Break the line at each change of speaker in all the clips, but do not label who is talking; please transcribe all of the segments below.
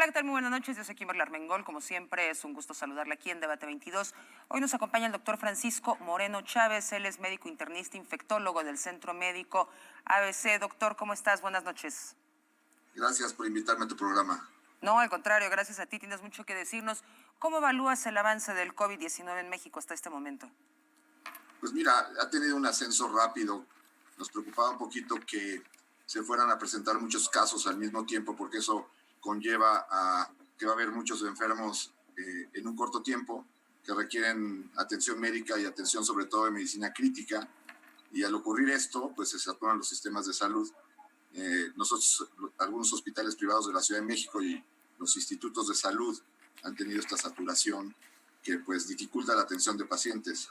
¿qué tal? Muy buenas noches. Yo soy Kimberly Armengol. Como siempre, es un gusto saludarle aquí en Debate 22. Hoy nos acompaña el doctor Francisco Moreno Chávez. Él es médico internista, infectólogo del Centro Médico ABC. Doctor, ¿cómo estás? Buenas noches.
Gracias por invitarme a tu programa.
No, al contrario, gracias a ti. Tienes mucho que decirnos. ¿Cómo evalúas el avance del COVID-19 en México hasta este momento?
Pues mira, ha tenido un ascenso rápido. Nos preocupaba un poquito que se fueran a presentar muchos casos al mismo tiempo, porque eso conlleva a que va a haber muchos enfermos en un corto tiempo que requieren atención médica y atención sobre todo de medicina crítica. Y al ocurrir esto, pues se saturan los sistemas de salud. Nosotros, algunos hospitales privados de la Ciudad de México y los institutos de salud han tenido esta saturación que pues dificulta la atención de pacientes,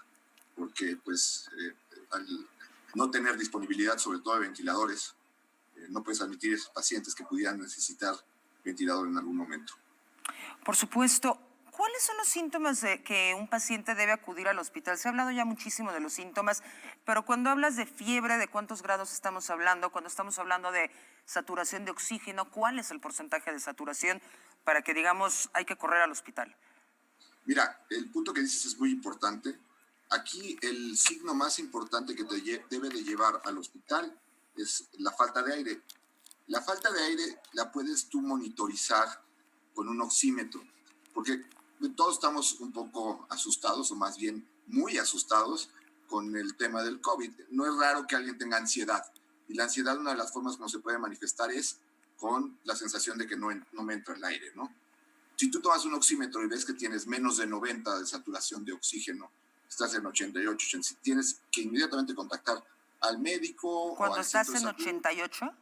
porque pues al no tener disponibilidad sobre todo de ventiladores, no puedes admitir pacientes que pudieran necesitar ventilador en algún momento.
Por supuesto. ¿Cuáles son los síntomas de que un paciente debe acudir al hospital? Se ha hablado ya muchísimo de los síntomas, pero cuando hablas de fiebre, ¿de cuántos grados estamos hablando? Cuando estamos hablando de saturación de oxígeno, ¿cuál es el porcentaje de saturación para que digamos hay que correr al hospital?
Mira, el punto que dices es muy importante. Aquí el signo más importante que te debe de llevar al hospital es la falta de aire. La falta de aire la puedes tú monitorizar con un oxímetro, porque todos estamos un poco asustados, o más bien muy asustados, con el tema del COVID. No es raro que alguien tenga ansiedad, y la ansiedad, una de las formas como se puede manifestar es con la sensación de que no me entra el aire, ¿no? Si tú tomas un oxímetro y ves que tienes menos de 90 de saturación de oxígeno, estás en 88, 80, tienes que inmediatamente contactar al médico o
¿Cuando
al
estás
centro de
en
salud.
88?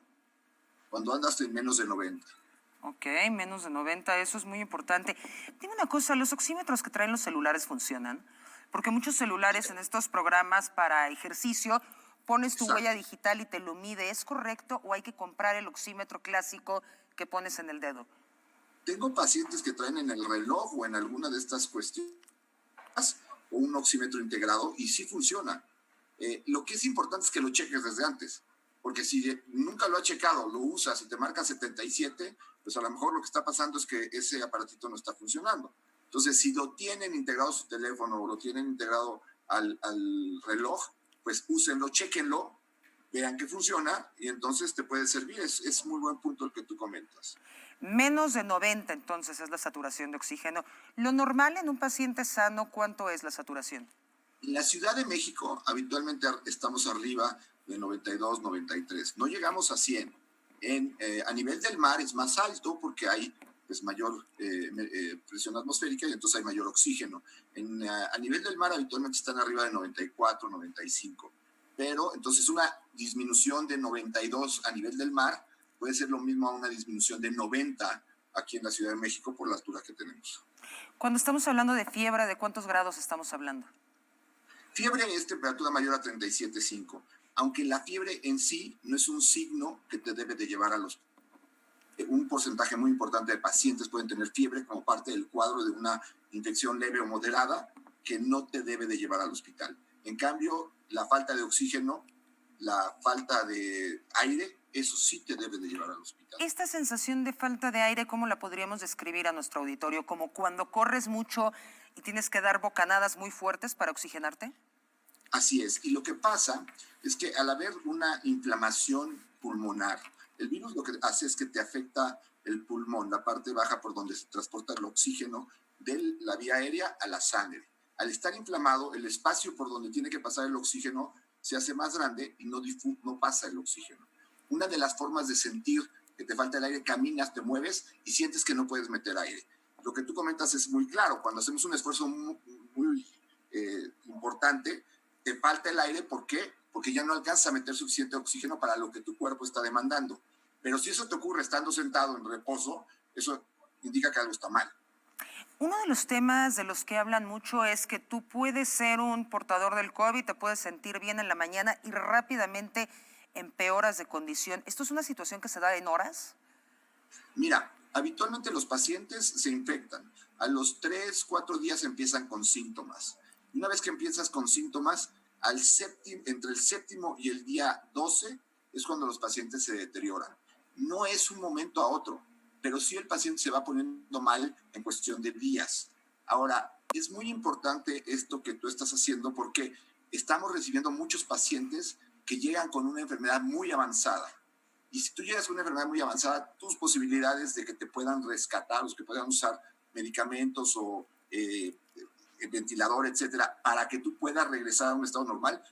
Cuando andas en menos de 90.
Ok, menos de 90, eso es muy importante. Dime una cosa, ¿los oxímetros que traen los celulares funcionan? Porque muchos celulares en estos programas para ejercicio pones tu huella digital y te lo mide. ¿Es correcto o hay que comprar el oxímetro clásico que pones en el dedo?
Tengo pacientes que traen en el reloj o en alguna de estas cuestiones o un oxímetro integrado y sí funciona. Lo que es importante es que lo cheques desde antes, porque si nunca lo has checado, lo usas y te marca 77, pues a lo mejor lo que está pasando es que ese aparatito no está funcionando. Entonces, si lo tienen integrado a su teléfono o lo tienen integrado al reloj, pues úsenlo, chequenlo, vean que funciona y entonces te puede servir. Es muy buen punto el que tú comentas.
Menos de 90 entonces es la saturación de oxígeno. Lo normal en un paciente sano, ¿cuánto es la saturación?
En la Ciudad de México habitualmente estamos arriba de 92, 93. No llegamos a 100. A nivel del mar es más alto porque hay pues, mayor presión atmosférica y entonces hay mayor oxígeno. A nivel del mar habitualmente están arriba de 94, 95. Pero entonces una disminución de 92 a nivel del mar puede ser lo mismo a una disminución de 90 aquí en la Ciudad de México por la altura que tenemos.
Cuando estamos hablando de fiebre, ¿de cuántos grados estamos hablando?
Fiebre es temperatura mayor a 37,5, aunque la fiebre en sí no es un signo que te debe de llevar a los... Un porcentaje muy importante de pacientes pueden tener fiebre como parte del cuadro de una infección leve o moderada que no te debe de llevar al hospital. En cambio, la falta de oxígeno, la falta de aire, eso sí te debe de llevar al hospital.
Esta sensación de falta de aire, ¿cómo la podríamos describir a nuestro auditorio? ¿Como cuando corres mucho y tienes que dar bocanadas muy fuertes para oxigenarte?
Así es. Y lo que pasa es que al haber una inflamación pulmonar, el virus lo que hace es que te afecta el pulmón, la parte baja por donde se transporta el oxígeno de la vía aérea a la sangre. Al estar inflamado, el espacio por donde tiene que pasar el oxígeno se hace más grande y no pasa el oxígeno. Una de las formas de sentir que te falta el aire, caminas, te mueves y sientes que no puedes meter aire. Lo que tú comentas es muy claro. Cuando hacemos un esfuerzo muy importante, te falta el aire. ¿Por qué? Porque ya no alcanza a meter suficiente oxígeno para lo que tu cuerpo está demandando. Pero si eso te ocurre estando sentado en reposo, eso indica que algo está mal.
Uno de los temas de los que hablan mucho es que tú puedes ser un portador del COVID, te puedes sentir bien en la mañana y rápidamente empeoras de condición. ¿Esto es una situación que se da en horas?
Mira, habitualmente los pacientes se infectan. A los 3, 4 días empiezan con síntomas. Una vez que empiezas con síntomas, entre el séptimo y el día 12 es cuando los pacientes se deterioran. No es un momento a otro, pero sí el paciente se va poniendo mal en cuestión de días. Ahora, es muy importante esto que tú estás haciendo porque estamos recibiendo muchos pacientes que llegan con una enfermedad muy avanzada. Y si tú llegas con una enfermedad muy avanzada, tus posibilidades de que te puedan rescatar, o que puedan usar medicamentos o el ventilador, etcétera, para que tú puedas regresar a un estado normal,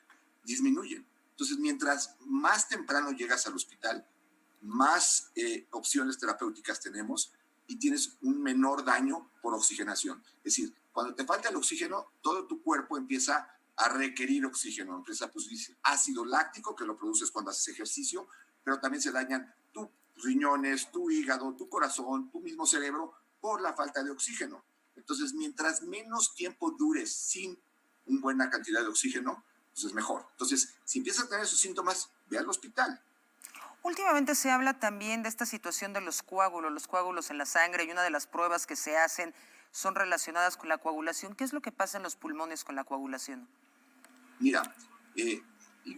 disminuyen. Entonces, mientras más temprano llegas al hospital, más opciones terapéuticas tenemos y tienes un menor daño por oxigenación. Es decir, cuando te falta el oxígeno, todo tu cuerpo empieza a requerir oxígeno, empieza a producir ácido láctico, que lo produces cuando haces ejercicio, pero también se dañan tus riñones, tu hígado, tu corazón, tu mismo cerebro, por la falta de oxígeno. Entonces, mientras menos tiempo dures sin una buena cantidad de oxígeno, pues es mejor. Entonces, si empiezas a tener esos síntomas, ve al hospital.
Últimamente se habla también de esta situación de los coágulos en la sangre, y una de las pruebas que se hacen son relacionadas con la coagulación. ¿Qué es lo que pasa en los pulmones con la coagulación?
Mira,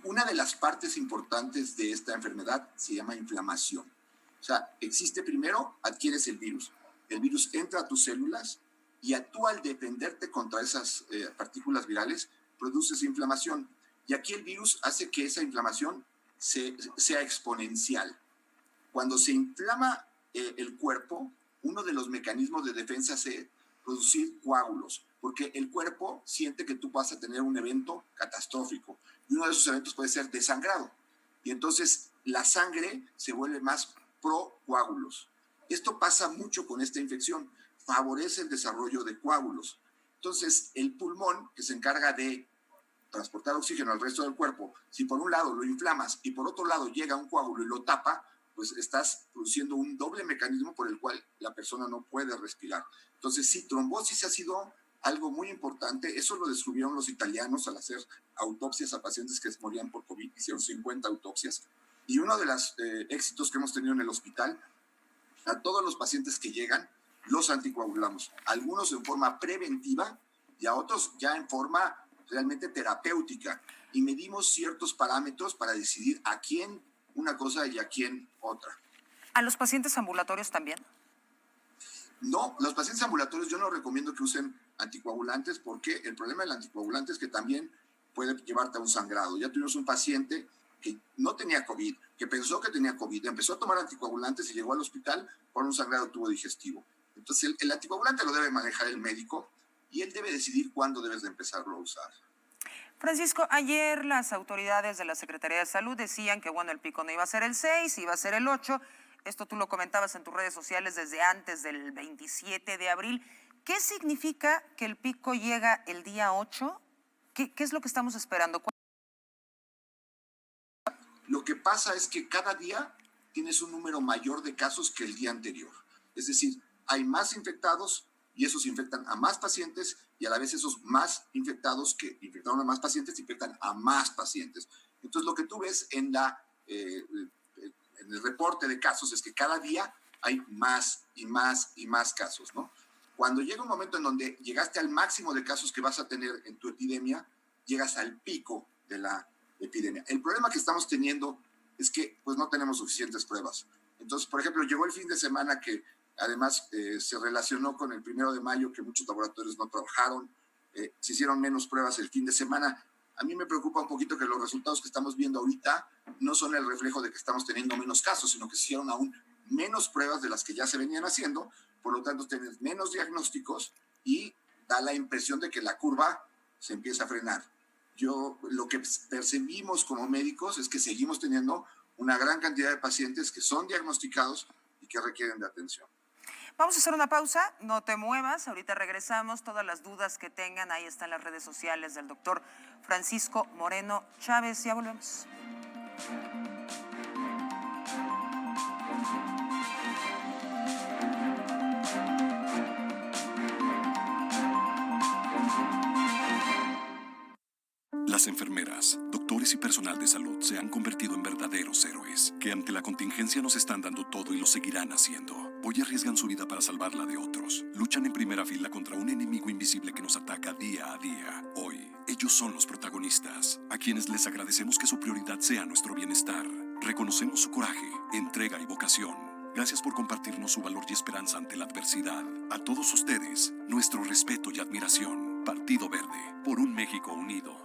una de las partes importantes de esta enfermedad se llama inflamación. O sea, existe primero, adquieres el virus entra a tus células y tú al defenderte contra esas partículas virales, produces inflamación. Y aquí el virus hace que esa inflamación sea exponencial. Cuando se inflama el cuerpo, uno de los mecanismos de defensa es producir coágulos, porque el cuerpo siente que tú vas a tener un evento catastrófico, y uno de esos eventos puede ser desangrado. Y entonces la sangre se vuelve más pro coágulos. Esto pasa mucho con esta infección, favorece el desarrollo de coágulos. Entonces, el pulmón, que se encarga de transportar oxígeno al resto del cuerpo, si por un lado lo inflamas y por otro lado llega un coágulo y lo tapa, pues estás produciendo un doble mecanismo por el cual la persona no puede respirar. Entonces, sí, trombosis ha sido algo muy importante. Eso lo descubrieron los italianos al hacer autopsias a pacientes que morían por COVID. Hicieron 50 autopsias. Y uno de los éxitos que hemos tenido en el hospital, a todos los pacientes que llegan, los anticoagulamos. Algunos en forma preventiva y a otros ya en forma realmente terapéutica. Y medimos ciertos parámetros para decidir a quién una cosa y a quién otra.
¿A los pacientes ambulatorios también?
No, los pacientes ambulatorios yo no recomiendo que usen anticoagulantes porque el problema del anticoagulante es que también puede llevarte a un sangrado. Ya tuvimos un paciente que no tenía COVID, que pensó que tenía COVID, empezó a tomar anticoagulantes y llegó al hospital por un sangrado tubo digestivo. Entonces el anticoagulante lo debe manejar el médico y él debe decidir cuándo debes de empezarlo a usar.
Francisco, ayer las autoridades de la Secretaría de Salud decían que, bueno, el pico no iba a ser el 6, iba a ser el 8. Esto tú lo comentabas en tus redes sociales desde antes del 27 de abril. ¿Qué significa que el pico llega el día 8? ¿Qué es lo que estamos esperando?
Lo que pasa es que cada día tienes un número mayor de casos que el día anterior. Es decir, hay más infectados y esos infectan a más pacientes y a la vez esos más infectados que infectaron a más pacientes infectan a más pacientes. Entonces, lo que tú ves en el reporte de casos es que cada día hay más y más y más casos, ¿no? Cuando llega un momento en donde llegaste al máximo de casos que vas a tener en tu epidemia, llegas al pico de la epidemia. El problema que estamos teniendo es que pues no tenemos suficientes pruebas. Entonces, por ejemplo, llegó el fin de semana que además se relacionó con el 1 de mayo, que muchos laboratorios no trabajaron, se hicieron menos pruebas el fin de semana. A mí me preocupa un poquito que los resultados que estamos viendo ahorita no son el reflejo de que estamos teniendo menos casos, sino que se hicieron aún menos pruebas de las que ya se venían haciendo, por lo tanto tienes menos diagnósticos y da la impresión de que la curva se empieza a frenar. Lo que percibimos como médicos es que seguimos teniendo una gran cantidad de pacientes que son diagnosticados y que requieren de atención.
Vamos a hacer una pausa, no te muevas, ahorita regresamos, todas las dudas que tengan, ahí están las redes sociales del doctor Francisco Moreno Chávez, ya volvemos.
Las enfermeras, doctores y personal de salud se han convertido en verdaderos héroes, que ante la contingencia nos están dando todo y lo seguirán haciendo. Hoy arriesgan su vida para salvarla de otros. Luchan en primera fila contra un enemigo invisible que nos ataca día a día. Hoy, ellos son los protagonistas, a quienes les agradecemos que su prioridad sea nuestro bienestar. Reconocemos su coraje, entrega y vocación. Gracias por compartirnos su valor y esperanza ante la adversidad. A todos ustedes, nuestro respeto y admiración. Partido Verde, por un México unido.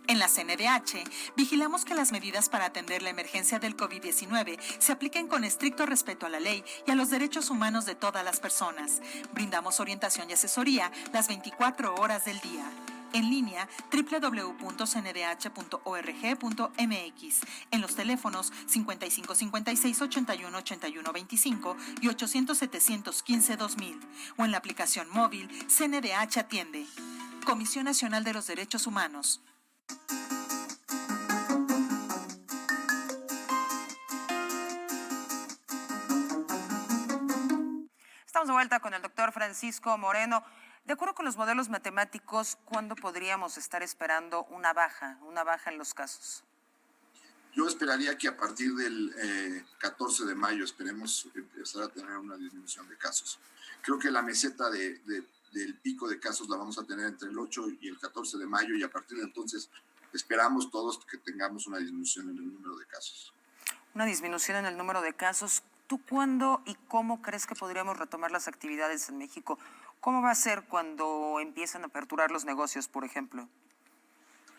En la CNDH, vigilamos que las medidas para atender la emergencia del COVID-19 se apliquen con estricto respeto a la ley y a los derechos humanos de todas las personas. Brindamos orientación y asesoría las 24 horas del día. En línea, www.cndh.org.mx, en los teléfonos 5556-818125 y 800-715-2000, o en la aplicación móvil CNDH Atiende. Comisión Nacional de los Derechos Humanos.
Estamos de vuelta con el doctor Francisco Moreno. De acuerdo con los modelos matemáticos, ¿cuándo podríamos estar esperando una baja en los casos?
Yo esperaría que a partir del 14 de mayo esperemos empezar a tener una disminución de casos. Creo que la meseta del pico de casos la vamos a tener entre el 8 y el 14 de mayo y a partir de entonces esperamos todos que tengamos una disminución en el número de casos.
Una disminución en el número de casos. ¿Tú cuándo y cómo crees que podríamos retomar las actividades en México? ¿Cómo va a ser cuando empiezan a aperturar los negocios, por ejemplo?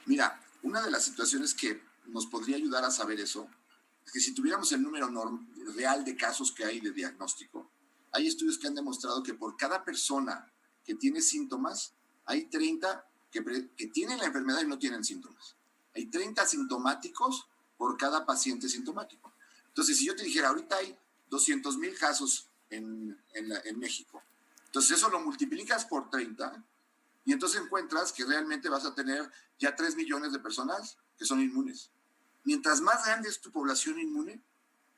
Mira, una de las situaciones que nos podría ayudar a saber eso es que si tuviéramos el número real de casos que hay de diagnóstico, hay estudios que han demostrado que por cada persona que tiene síntomas, hay 30 que tienen la enfermedad y no tienen síntomas. Hay 30 asintomáticos por cada paciente sintomático. Entonces, si yo te dijera, ahorita hay 200,000 casos en México, entonces eso lo multiplicas por 30 y entonces encuentras que realmente vas a tener ya 3 millones de personas que son inmunes. Mientras más grande es tu población inmune,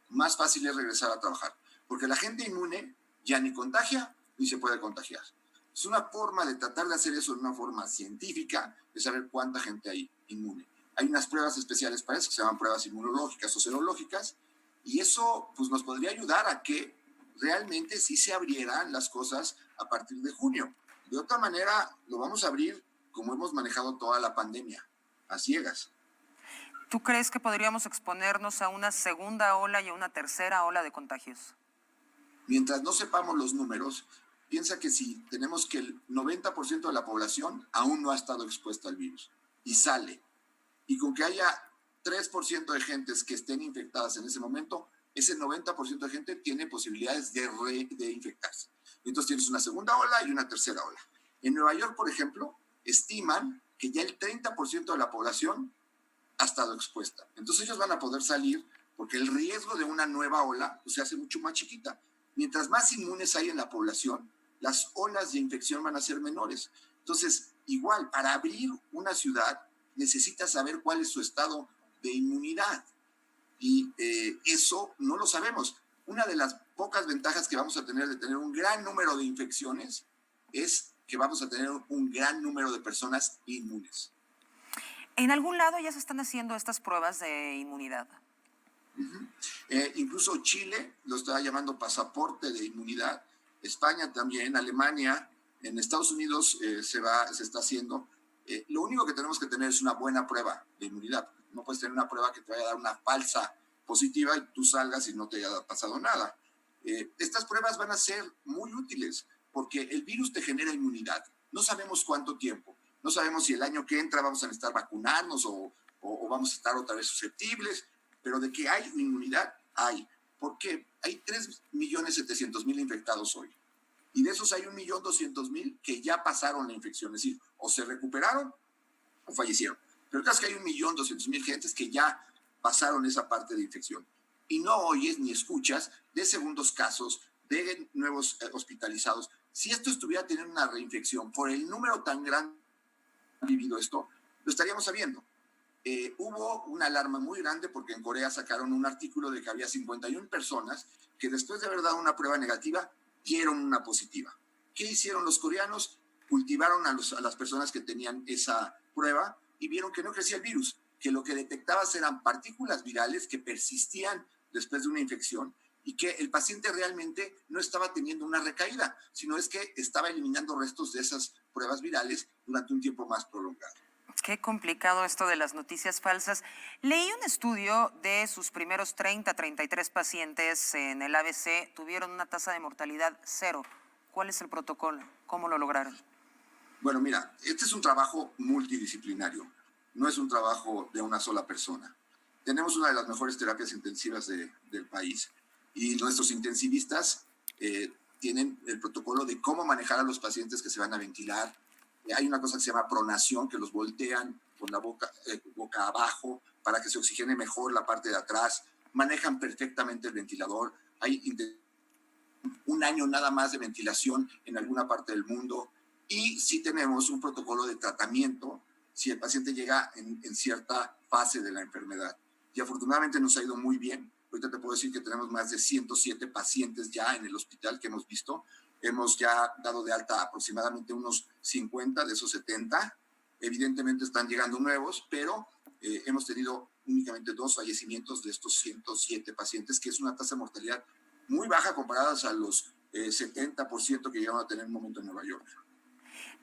más fácil es regresar a trabajar, porque la gente inmune ya ni contagia ni se puede contagiar. Es una forma de tratar de hacer eso de una forma científica, de saber cuánta gente hay inmune. Hay unas pruebas especiales para eso que se llaman pruebas inmunológicas o serológicas, y eso pues, nos podría ayudar a que realmente sí se abrieran las cosas a partir de junio. De otra manera, lo vamos a abrir como hemos manejado toda la pandemia, a ciegas.
¿Tú crees que podríamos exponernos a una segunda ola y a una tercera ola de contagios?
Mientras no sepamos los números, piensa que si tenemos que el 90% de la población aún no ha estado expuesta al virus y sale, y con que haya 3% de gentes que estén infectadas en ese momento, ese 90% de gente tiene posibilidades de infectarse. Entonces tienes una segunda ola y una tercera ola. En Nueva York, por ejemplo, estiman que ya el 30% de la población ha estado expuesta. Entonces ellos van a poder salir porque el riesgo de una nueva ola pues, se hace mucho más chiquita. Mientras más inmunes hay en la población, las olas de infección van a ser menores. Entonces, igual, para abrir una ciudad, necesitas saber cuál es su estado de inmunidad. Y eso no lo sabemos. Una de las pocas ventajas que vamos a tener de tener un gran número de infecciones es que vamos a tener un gran número de personas inmunes.
¿En algún lado ya se están haciendo estas pruebas de inmunidad?
Uh-huh. Incluso Chile lo está llamando pasaporte de inmunidad, España también, Alemania, en Estados Unidos se está haciendo. Lo único que tenemos que tener es una buena prueba de inmunidad. No puedes tener una prueba que te vaya a dar una falsa positiva y tú salgas y no te haya pasado nada. Estas pruebas van a ser muy útiles porque el virus te genera inmunidad. No sabemos cuánto tiempo, no sabemos si el año que entra vamos a necesitar vacunarnos o vamos a estar otra vez susceptibles, pero de que hay inmunidad, hay. ¿Por qué? Hay 3.700.000 infectados hoy. Y de esos hay 1.200.000 que ya pasaron la infección. Es decir, o se recuperaron o fallecieron. Pero el caso es que hay 1.200.000 gentes que ya pasaron esa parte de infección. Y no oyes ni escuchas de segundos casos, de nuevos hospitalizados. Si esto estuviera teniendo una reinfección por el número tan grande que ha vivido esto, lo estaríamos sabiendo. Hubo una alarma muy grande porque en Corea sacaron un artículo de que había 51 personas que después de haber dado una prueba negativa dieron una positiva. ¿Qué hicieron los coreanos? Cultivaron a las personas que tenían esa prueba y vieron que no crecía el virus, que lo que detectabas eran partículas virales que persistían después de una infección y que el paciente realmente no estaba teniendo una recaída, sino es que estaba eliminando restos de esas pruebas virales durante un tiempo más prolongado.
Qué complicado esto de las noticias falsas. Leí un estudio de sus primeros 33 pacientes en el ABC, tuvieron una tasa de mortalidad cero. ¿Cuál es el protocolo? ¿Cómo lo lograron?
Bueno, mira, este es un trabajo multidisciplinario, no es un trabajo de una sola persona. Tenemos una de las mejores terapias intensivas del país y nuestros intensivistas tienen el protocolo de cómo manejar a los pacientes que se van a ventilar. Hay una cosa que se llama pronación, que los voltean con la boca abajo para que se oxigene mejor la parte de atrás. Manejan perfectamente el ventilador. Hay un año nada más de ventilación en alguna parte del mundo. Y sí tenemos un protocolo de tratamiento si el paciente llega en cierta fase de la enfermedad. Y afortunadamente nos ha ido muy bien. Ahorita te puedo decir que tenemos más de 107 pacientes ya en el hospital que hemos visto. Hemos ya dado de alta aproximadamente unos 50 de esos 70. Evidentemente están llegando nuevos, pero hemos tenido únicamente 2 fallecimientos de estos 107 pacientes, que es una tasa de mortalidad muy baja comparadas a los 70% que llegaron a tener en un momento en Nueva York.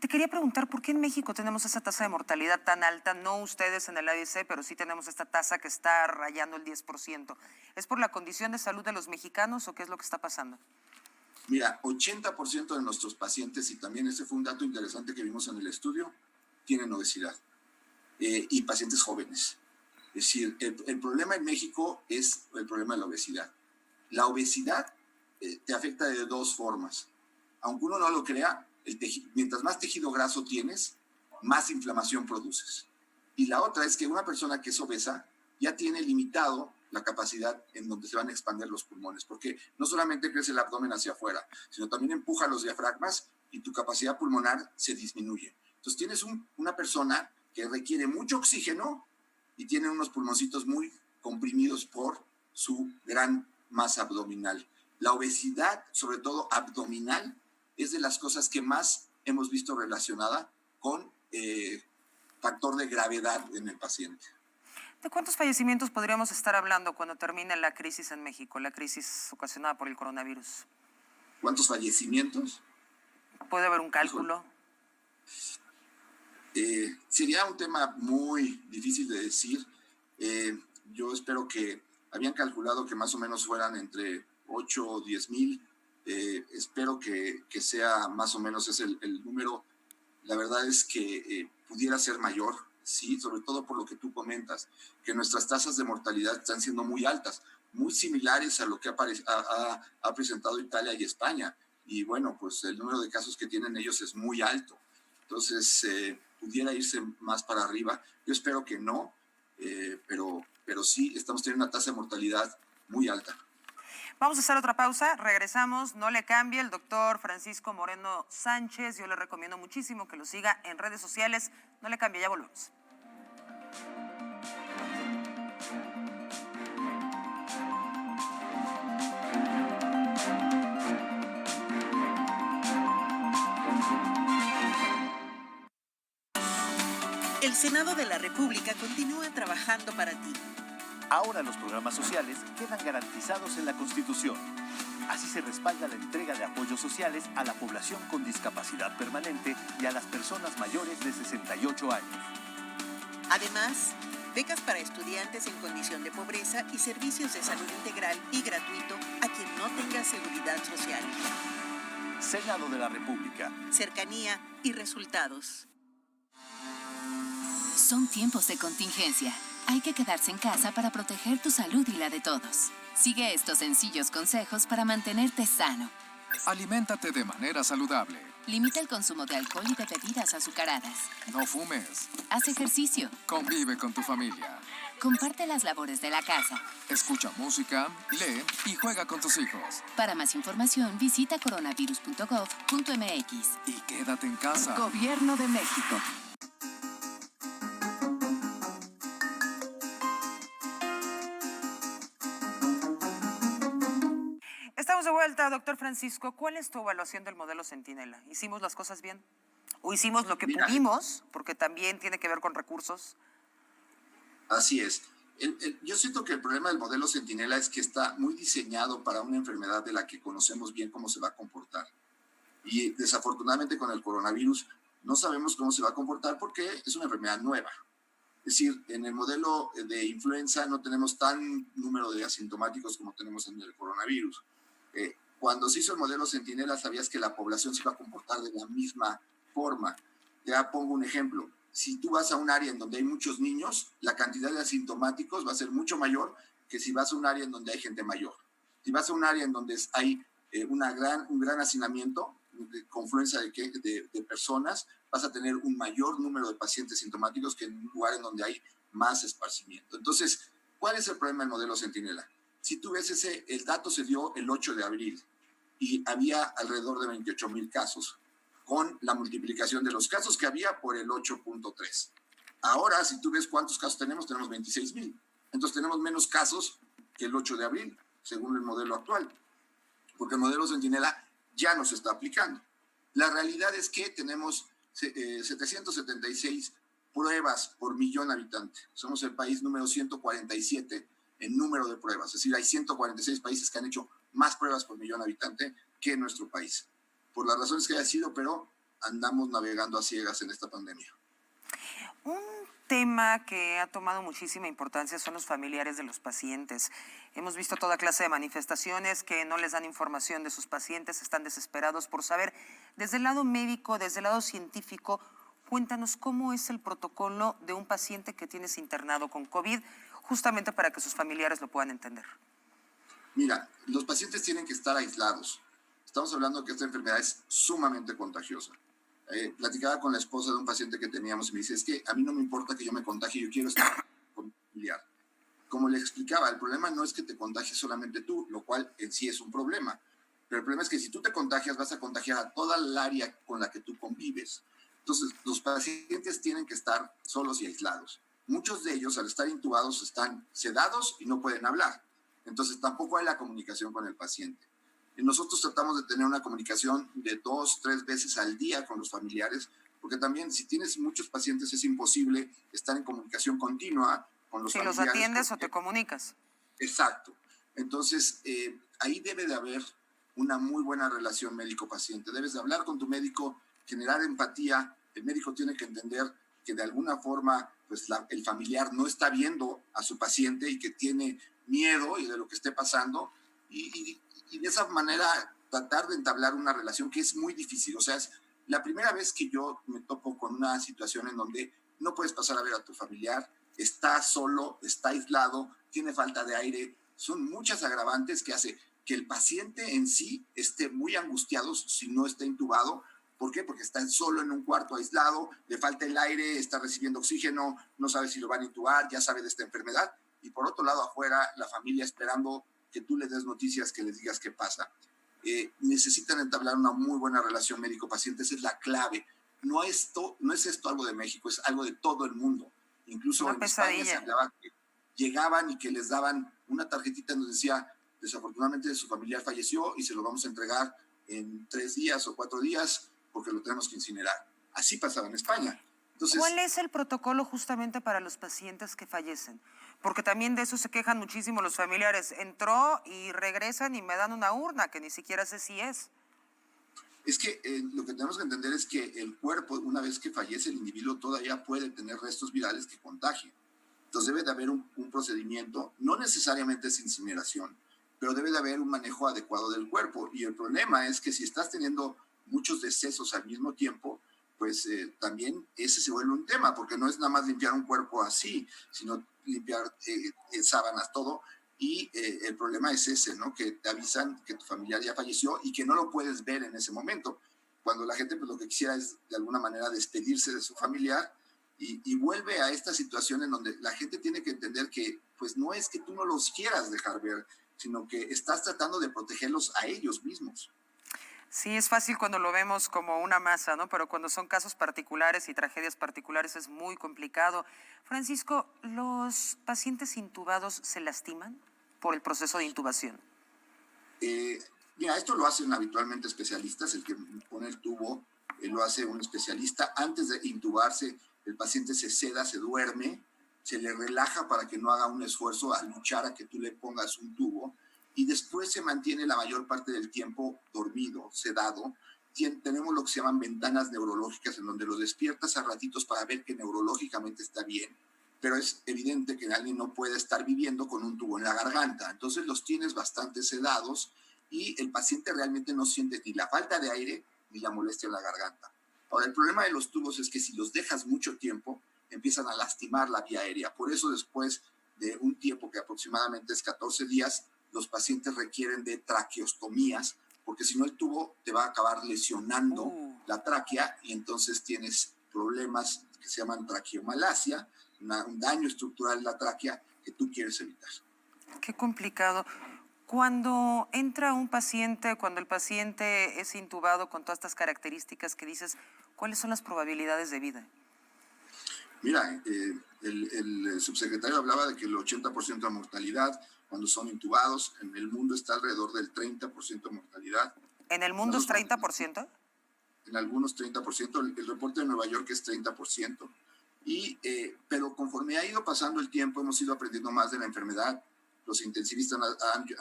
Te quería preguntar, ¿por qué en México tenemos esa tasa de mortalidad tan alta? No ustedes en el ABC, pero sí tenemos esta tasa que está rayando el 10%. ¿Es por la condición de salud de los mexicanos o qué es lo que está pasando?
Mira, 80% de nuestros pacientes, y también ese fue un dato interesante que vimos en el estudio, tienen obesidad y pacientes jóvenes. Es decir, el problema en México es el problema de la obesidad. La obesidad te afecta de 2 formas. Aunque uno no lo crea, mientras más tejido graso tienes, más inflamación produces. Y la otra es que una persona que es obesa ya tiene limitado la capacidad en donde se van a expandir los pulmones, porque no solamente crece el abdomen hacia afuera, sino también empuja los diafragmas y tu capacidad pulmonar se disminuye. Entonces tienes una persona que requiere mucho oxígeno y tiene unos pulmoncitos muy comprimidos por su gran masa abdominal. La obesidad, sobre todo abdominal, es de las cosas que más hemos visto relacionada con factor de gravedad en el paciente.
¿De cuántos fallecimientos podríamos estar hablando cuando termine la crisis en México, la crisis ocasionada por el coronavirus?
¿Cuántos fallecimientos?
¿Puede haber un cálculo?
Sería un tema muy difícil de decir. Yo espero que habían calculado que más o menos fueran entre 8 o 10 mil. Espero que sea más o menos ese el número. La verdad es que pudiera ser mayor, sí, sobre todo por lo que tú comentas, que nuestras tasas de mortalidad están siendo muy altas, muy similares a lo que ha presentado Italia y España. Y bueno, pues el número de casos que tienen ellos es muy alto. Entonces, pudiera irse más para arriba. Yo espero que no, pero sí estamos teniendo una tasa de mortalidad muy alta.
Vamos a hacer otra pausa, regresamos, no le cambie, el doctor Francisco Moreno Sánchez, yo le recomiendo muchísimo que lo siga en redes sociales, no le cambie, ya volvemos.
El Senado de la República continúa trabajando para ti.
Ahora los programas sociales quedan garantizados en la Constitución. Así se respalda la entrega de apoyos sociales a la población con discapacidad permanente y a las personas mayores de 68 años.
Además, becas para estudiantes en condición de pobreza y servicios de salud integral y gratuito a quien no tenga seguridad social.
Senado de la República.
Cercanía y resultados.
Son tiempos de contingencia. Hay que quedarse en casa para proteger tu salud y la de todos. Sigue estos sencillos consejos para mantenerte sano.
Aliméntate de manera saludable.
Limita el consumo de alcohol y de bebidas azucaradas.
No fumes.
Haz ejercicio.
Convive con tu familia.
Comparte las labores de la casa.
Escucha música, lee y juega con tus hijos.
Para más información, visita coronavirus.gov.mx.
Y quédate en casa.
Gobierno de México.
Estamos de vuelta, doctor Francisco. ¿Cuál es tu evaluación del modelo Centinela? ¿Hicimos las cosas bien? ¿O hicimos lo que pudimos? Porque también tiene que ver con recursos.
Así es. Yo siento que el problema del modelo Centinela es que está muy diseñado para una enfermedad de la que conocemos bien cómo se va a comportar. Y desafortunadamente con el coronavirus No sabemos cómo se va a comportar porque es una enfermedad nueva. Es decir, en el modelo de influenza no tenemos tan número de asintomáticos como tenemos en el coronavirus. Cuando se hizo el modelo Centinela, sabías que la población se iba a comportar de la misma forma. Ya pongo un ejemplo. Si tú vas a un área en donde hay muchos niños, la cantidad de asintomáticos va a ser mucho mayor que si vas a un área en donde hay gente mayor. Si vas a un área en donde hay un gran hacinamiento, confluencia de personas, vas a tener un mayor número de pacientes sintomáticos que en un lugar en donde hay más esparcimiento. Entonces, ¿cuál es el problema del modelo Centinela? Si tú ves el dato se dio el 8 de abril y había alrededor de 28,000 casos, con la multiplicación de los casos que había por el 8.3. Ahora, si tú ves cuántos casos tenemos 26,000. Entonces tenemos menos casos que el 8 de abril, según el modelo actual, porque el modelo Centinela ya no se está aplicando. La realidad es que tenemos 776 pruebas por millón de habitantes. Somos el país número 147 en número de pruebas. Es decir, hay 146 países que han hecho más pruebas por millón de habitantes que nuestro país. Por las razones que haya sido, pero andamos navegando a ciegas en esta pandemia.
Un tema que ha tomado muchísima importancia son los familiares de los pacientes. Hemos visto toda clase de manifestaciones que no les dan información de sus pacientes, están desesperados por saber. Desde el lado médico, desde el lado científico, cuéntanos cómo es el protocolo de un paciente que tienes internado con COVID, justamente para que sus familiares lo puedan entender.
Mira, los pacientes tienen que estar aislados. Estamos hablando de que esta enfermedad es sumamente contagiosa. Platicaba con la esposa de un paciente que teníamos y me dice, es que a mí no me importa que yo me contagie, yo quiero estar con mi familiar. Como le explicaba, el problema no es que te contagies solamente tú, lo cual en sí es un problema. Pero el problema es que si tú te contagias, vas a contagiar a toda el área con la que tú convives. Entonces, los pacientes tienen que estar solos y aislados. Muchos de ellos, al estar intubados, están sedados y no pueden hablar. Entonces, tampoco hay la comunicación con el paciente. Y nosotros tratamos de tener una comunicación de 2-3 veces al día con los familiares, porque también si tienes muchos pacientes es imposible estar en comunicación continua con los familiares.
Si los atiendes o te comunicas.
Exacto. Entonces, ahí debe de haber una muy buena relación médico-paciente. Debes de hablar con tu médico, generar empatía. El médico tiene que entender que de alguna forma pues el familiar no está viendo a su paciente y que tiene miedo y de lo que esté pasando. Y de esa manera tratar de entablar una relación que es muy difícil. O sea, es la primera vez que yo me topo con una situación en donde no puedes pasar a ver a tu familiar, está solo, está aislado, tiene falta de aire. Son muchas agravantes que hace que el paciente en sí esté muy angustiado si no está intubado. ¿Por qué? Porque está solo en un cuarto aislado, le falta el aire, está recibiendo oxígeno, no sabe si lo van a intubar, ya sabe de esta enfermedad. Y por otro lado, afuera, la familia esperando que tú les des noticias, que les digas qué pasa. Necesitan entablar una muy buena relación médico-paciente, esa es la clave. No es esto algo de México, es algo de todo el mundo. Incluso en España se hablaba que llegaban y que les daban una tarjetita donde decía, desafortunadamente su familiar falleció y se lo vamos a entregar en 3 días o 4 días porque lo tenemos que incinerar. Así pasaba en España. Entonces,
¿cuál es el protocolo justamente para los pacientes que fallecen? Porque también de eso se quejan muchísimo los familiares. Entró y regresan y me dan una urna que ni siquiera sé si es.
Es que lo que tenemos que entender es que el cuerpo, una vez que fallece el individuo, todavía puede tener restos virales que contagien. Entonces debe de haber un procedimiento, no necesariamente es incineración, pero debe de haber un manejo adecuado del cuerpo. Y el problema es que si estás teniendo muchos decesos al mismo tiempo, pues también ese se vuelve un tema, porque no es nada más limpiar un cuerpo así, sino limpiar sábanas, todo. Y el problema es ese, ¿no? Que te avisan que tu familiar ya falleció y que no lo puedes ver en ese momento. Cuando la gente pues lo que quisiera es de alguna manera despedirse de su familiar y vuelve a esta situación en donde la gente tiene que entender que pues no es que tú no los quieras dejar ver, sino que estás tratando de protegerlos a ellos mismos.
Sí, es fácil cuando lo vemos como una masa, ¿no? Pero cuando son casos particulares y tragedias particulares es muy complicado. Francisco, ¿los pacientes intubados se lastiman por el proceso de intubación?
Mira, esto lo hacen habitualmente especialistas. El que pone el tubo lo hace un especialista. Antes de intubarse, el paciente se seda, se duerme, se le relaja para que no haga un esfuerzo a luchar a que tú le pongas un tubo. Y después se mantiene la mayor parte del tiempo dormido, sedado, tenemos lo que se llaman ventanas neurológicas en donde lo despiertas a ratitos para ver que neurológicamente está bien, pero es evidente que alguien no puede estar viviendo con un tubo en la garganta. Entonces los tienes bastante sedados y el paciente realmente no siente ni la falta de aire ni la molestia en la garganta. Ahora, el problema de los tubos es que si los dejas mucho tiempo, empiezan a lastimar la vía aérea. Por eso después de un tiempo que aproximadamente es 14 días, los pacientes requieren de traqueostomías, porque si no el tubo te va a acabar lesionando la tráquea y entonces tienes problemas que se llaman traqueomalacia, un daño estructural en la tráquea que tú quieres evitar.
Qué complicado. Cuando entra un paciente, cuando el paciente es intubado con todas estas características que dices, ¿cuáles son las probabilidades de vida?
Mira, el subsecretario hablaba de que el 80% de mortalidad cuando son intubados, en el mundo está alrededor del 30% de mortalidad.
¿En el mundo es 30%?
En algunos 30%, el reporte de Nueva York es 30%. Pero conforme ha ido pasando el tiempo, hemos ido aprendiendo más de la enfermedad. Los intensivistas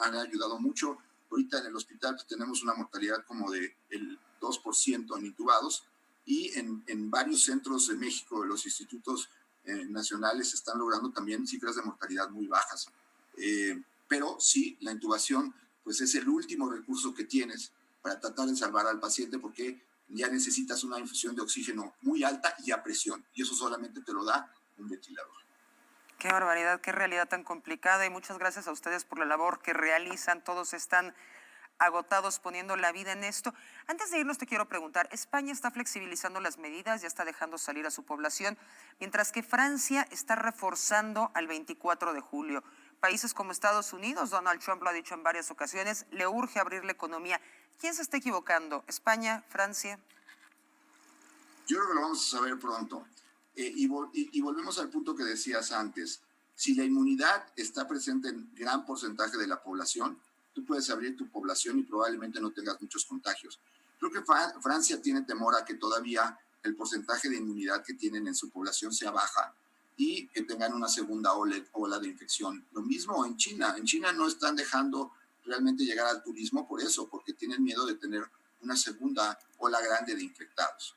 han ayudado mucho. Ahorita en el hospital pues, tenemos una mortalidad como del 2% en intubados y en varios centros de México, de los institutos nacionales, están logrando también cifras de mortalidad muy bajas. Pero sí, la intubación pues, es el último recurso que tienes para tratar de salvar al paciente porque ya necesitas una infusión de oxígeno muy alta y a presión. Y eso solamente te lo da un ventilador.
Qué barbaridad, qué realidad tan complicada y muchas gracias a ustedes por la labor que realizan. Todos están agotados poniendo la vida en esto. Antes de irnos te quiero preguntar, España está flexibilizando las medidas, ya está dejando salir a su población, mientras que Francia está reforzando al 24 de julio. Países como Estados Unidos, Donald Trump lo ha dicho en varias ocasiones, le urge abrir la economía. ¿Quién se está equivocando? ¿España? ¿Francia?
Yo creo que lo vamos a saber pronto. Y volvemos al punto que decías antes. Si la inmunidad está presente en gran porcentaje de la población, tú puedes abrir tu población y probablemente no tengas muchos contagios. Creo que Francia tiene temor a que todavía el porcentaje de inmunidad que tienen en su población sea baja y que tengan una segunda ola de infección. Lo mismo en China. En China no están dejando realmente llegar al turismo por eso, porque tienen miedo de tener una segunda ola grande de infectados.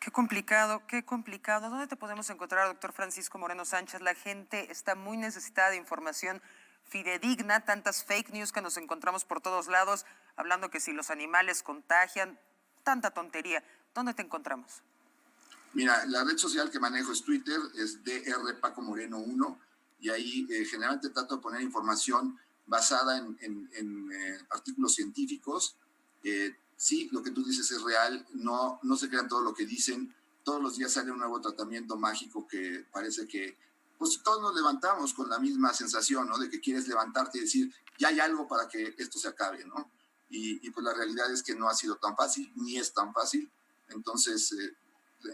Qué complicado, qué complicado. ¿Dónde te podemos encontrar, doctor Francisco Moreno Sánchez? La gente está muy necesitada de información fidedigna, tantas fake news que nos encontramos por todos lados, hablando que si los animales contagian, tanta tontería. ¿Dónde te encontramos?
Mira, la red social que manejo es Twitter, es DR Paco Moreno 1, y ahí generalmente trato de poner información basada en artículos científicos. Sí, lo que tú dices es real, no se crean todo lo que dicen. Todos los días sale un nuevo tratamiento mágico que parece que pues todos nos levantamos con la misma sensación, ¿no? De que quieres levantarte y decir, ya hay algo para que esto se acabe, ¿no? Y pues la realidad es que no ha sido tan fácil, ni es tan fácil. Entonces,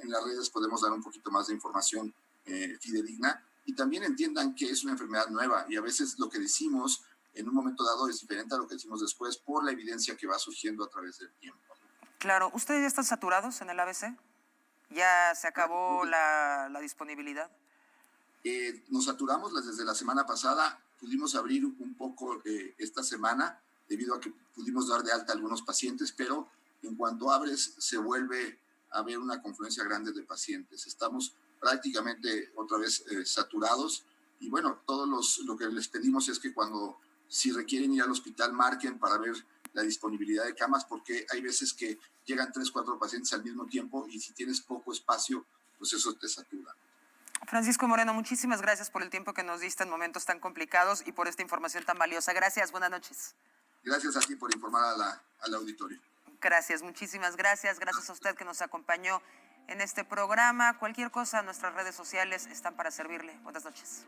en las redes podemos dar un poquito más de información fidedigna y también entiendan que es una enfermedad nueva y a veces lo que decimos en un momento dado es diferente a lo que decimos después por la evidencia que va surgiendo a través del tiempo.
Claro, ¿ustedes ya están saturados en el ABC? ¿Ya se acabó la disponibilidad?
Nos saturamos desde la semana pasada, pudimos abrir un poco esta semana debido a que pudimos dar de alta a algunos pacientes, pero en cuanto abres se vuelve a haber una confluencia grande de pacientes. Estamos prácticamente otra vez saturados y bueno, lo que les pedimos es que si requieren ir al hospital marquen para ver la disponibilidad de camas porque hay veces que llegan 3, 4 pacientes al mismo tiempo y si tienes poco espacio, pues eso te satura.
Francisco Moreno, muchísimas gracias por el tiempo que nos diste en momentos tan complicados y por esta información tan valiosa. Gracias, buenas noches.
Gracias a ti por informar al auditorio.
Gracias, muchísimas gracias. Gracias a usted que nos acompañó en este programa. Cualquier cosa, nuestras redes sociales están para servirle. Buenas noches.